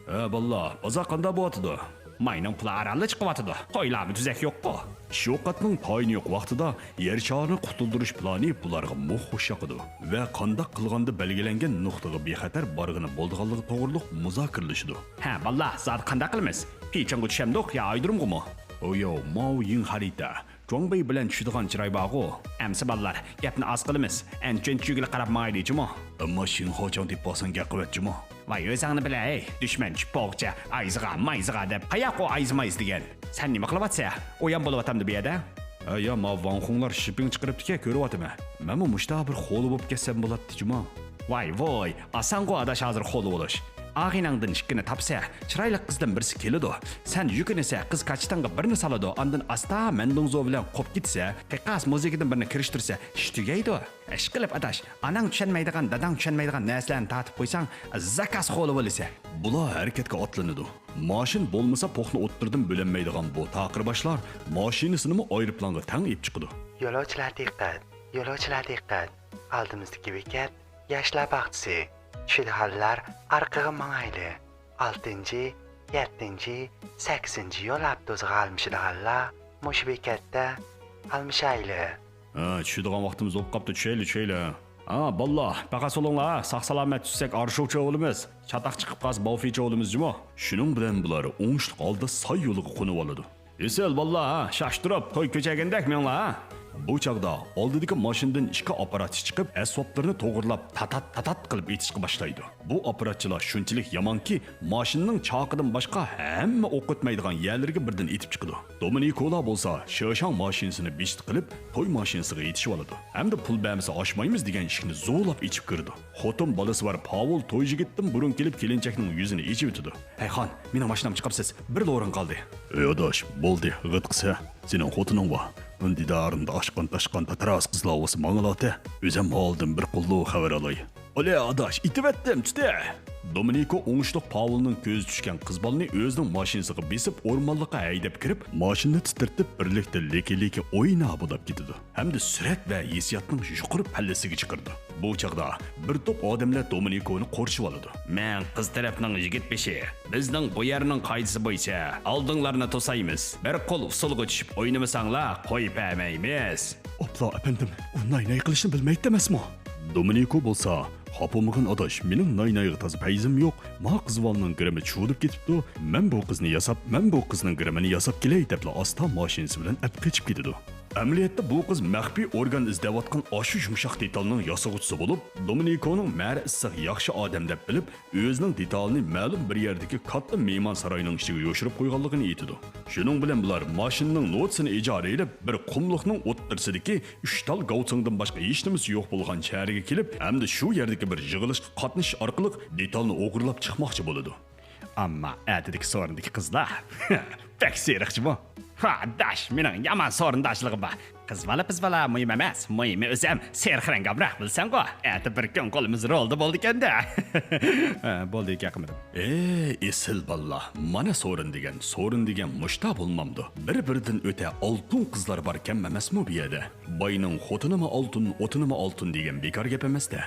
Balla, bozor qanday bo'yotidi? Mayning puli aralli chiqyotidi. Qo'ylarni tuzak yo'q-ku. Shuqatning tayini yo'q vaqtida yer sharini qutuldirish plani bularga muhxush yoqidi va qanday qilganda belgilangan nuqtaga bexatar borg'ini bo'lganligi to'g'riliq muzokiralashdi. Ha, balla, zot qanday qilamiz? Pichanga tushamdiq yo aydirumg'imi? Oyo, Mao Ying harita. Jongbey bilan tushadigan chiroy bor-ku. Amsi ballar, gapni oz qilamiz. Anchunchiga qarab maylichimi? Ammo shin xochon deb bosan gap qilyapchimi? Vay o'zingni bilay, dushman chipoqcha, ayzg'a, mayzg'a deb qayoqqa ayzmayz degan. Sen nima qilyapsan? O'yan bo'lyaptamdi bu yerda. Ya, ma vanxunglar shipping chiqiribdi-ku, ko'ryapman. Menmi mushta bir xo'li bo'lib ketsam bo'ladi-chimi? Voy, asango adash hozir xo'li bo'lish. Ağinangdan ikkini tapsa, chiroyli qizdan birisi keladi. Sen yukinesa, qiz kachitanga birini soladi, ondan asta mendongzo bilan qop ketsa, qiqas muzikidan birini kirishtirsa, ish tugaydi. Ish qilib adash, anang tushunmaydigan, dadang tushunmaydigan narsalarni tatib qo'ysang, zakas xo'li bo'lsa. Bular harakatga otlanadi. Mashin bo'lmasa po'qni o'ttirdim bo'linmaydigan bu taqirboshlar mashinasini aeroplanga tang ib chiqdi. Yo'lovchilar diqqat. Oldimizdagi bekat yoshlar bog'chisi. Tushadiganlar orqaga mangayli. 6-chi, 7-chi, 8-chi yo'l avtobusiga almishadiganlar mush bekatda almishayli. Tushadigan vaqtimiz bo'lib qopti, tushayli. Balla, baqa solinglar, sog'-salomat tushsak arshuvchi o'g'limiz, chataq chiqib qaz bofiychi o'g'limiz-jimi? Shuning bilan bular o'ngishliq oldi soy yo'liga qo'nib oladi. Esel balla, shashtirib, to'y ko'chagandak menlar. Bu chaqda oldidagi mashindan ikki apparatchi chiqib, asboblarni to'g'rilab, tatat qilib etishga boshlaydi. Bu apparatchilar shunchalik yomonki, mashinning choqidan boshqa hamma o'qitmaydigan yerlarga birdan etib chiqadi. Dominikola bo'lsa, shoshang mashinasini beshit qilib, to'y mashinasiga etishib oladi. Hamda pul bermasa oshmaymiz degan ishni zo'rlab ichib kirdi. Xotin bolasi var Pavel to'y yigitdan burun kelib kelinchakning yuzini ichib o'tdi. "Hey xon, mening mashinam chiqibsiz. Bir o'rin qoldi." "Ey odosh, bo'ldi, g'itqisa. Sening xotining bor. Didarında aşqan taras qızlar olsa mağalata. Özüm aldım bir qulluq xabar alay. Ole adaş, itib etdim, tuta. Dominiko o'ngishliq Pavelning ko'zi tushgan qiz bolani o'zining mashinasiga besib, o'rmonlikqa haydab kirib, mashinani titirtib, birlikda leki o'yna bo'lib ketdi. Hamda surat va hissiyotning yuqori pallasiga chiqirdi. Bu chaqda bir to'p odamlar Dominikoni qo'rshib oladi. "Men qiz tarafning yigit beshi, bizning bu yerning qoidasi bo'yicha oldinglarni to'saymiz. Bir qo'l usulga tushib o'ynamasanglar, qo'yib bermaymiz." "Opla, efendim, u nay qilishni bilmaydi emasmi?" Dominiko bo'lsa, "Hopomig'in adash, mening nay-nayga toza payzim yo'q. Ma qizvalning grimi cho'lib ketibdi. Men bu qizning grimini yasab kelay debla asta mashinasi bilan ap qochib ketdi. Amaliyotda bu qiz maxfiy organ izlayotgan oshu yumshoq detalning yasag'uvchisi bo'lib, Dominikoning ma'ri issiq yaxshi odam deb bilib, o'zining detalini ma'lum bir yerdagi katta mehmon saroyining ichiga yo'shirib qo'yganligini aytdi. Shuning bilan bular mashinning notsini ijara etib, bir qumliqning o'ttirsidagi 3 tal gavtsingdan boshqa hech nimasi yo'q bo'lgan shahriga kelib, hamda shu yerdagi bir yig'ilishga qatnashish orqali detalni o'g'irlab chiqmoqchi bo'ladi. Ammo atidagi sorindagi qizlar pek seriqchimi? Dash, mening yomon sorindashligim bor. Qizvala muhim emas. Muhimi o'zim serxirang gaproq bilsang-ku. Ati bir kun qo'limiz rolda bo'ldi ekanda. Bo'ldi ekan. Esil balla. Mana so'rin degan mushta bo'lmamdi. Bir-biridan o'ta oltin qizlar bor ekan emasmi bu yerda? Boyning xotinimi oltin, o'tinimi oltin degan bekor gap emas-da.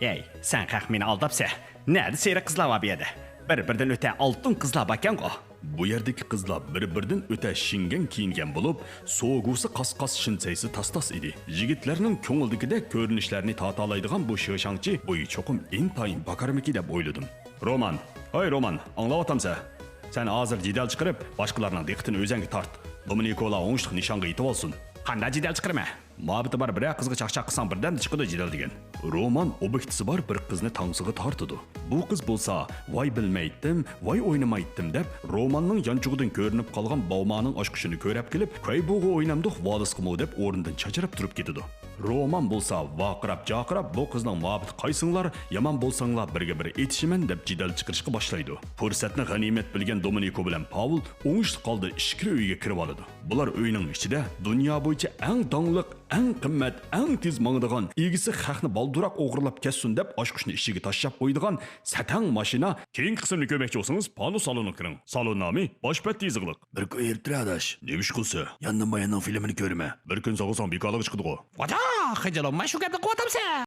Ey, sen haq meni aldabsa, nerede seriq qizlar bor bu yerda? Bir-biridan o'ta oltin qizlar bor ekan-ku. Bu yerdagi qizlar bir-biridan o'ta shingan kiyingan bo'lib, so'gusi qas-qas shinsaysi tas-tas edi. Yigitlarning ko'ngildagidek ko'rinishlarini tatalaydigan bu shoshangchi bo'yi cho'qim intayin bakarmiki deb o'yladim. Roman, anglayapsanmi? Sen hozir jidal chiqarib, boshqalarning diqqatini o'zingga tort. Dominikola o'ngishliq nishonga yetib olsin. Qanday jidal chiqarma? Muhabbati bor bir qizga chaqchaq qilsam birdan chiqadi jidal degan. Roman obyektisi bor bir qizni tangsiga tortidi. Bu qiz bo'lsa, voy bilmaydim, voy o'ynamaydim deb romanning yanchug'idan ko'rinib qolgan bovmaning oshqishini ko'rib kelib, "Qaybuga o'ynamdiq, volisqimo" deb o'rnidan chachirib turib ketdi. Roman bo'lsa, vaqirab bu qizning muhabbati qaysinglar, yomon bo'lsanglar birga bir etishiman deb jidal chiqarishga boshlaydi. Fursatni g'animat bilgan Dominiko bilan Pavel o'ngishli qoldi, ishkiri uyga kirib oladi. Bular uyning ichida dunyo bo'yicha eng dongliq, eng qimmat, eng tez mangdigan, egisi xalqni balduroq o'g'irlab kessin deb oshqishni ishiga tashlab qo'ydigan satang mashina. Keyingi qismni ko'rmoqchi bo'lsangiz, pano saloniga kiring. Salon nomi Boshpat tezliq. Bir kun ertiradash. Nemish qilsa, yandan bayanning filmini ko'rma. Bir kun sog'sam bekorga chiqdi-ku. Vada, xijolatma shu gapni qilyapsan.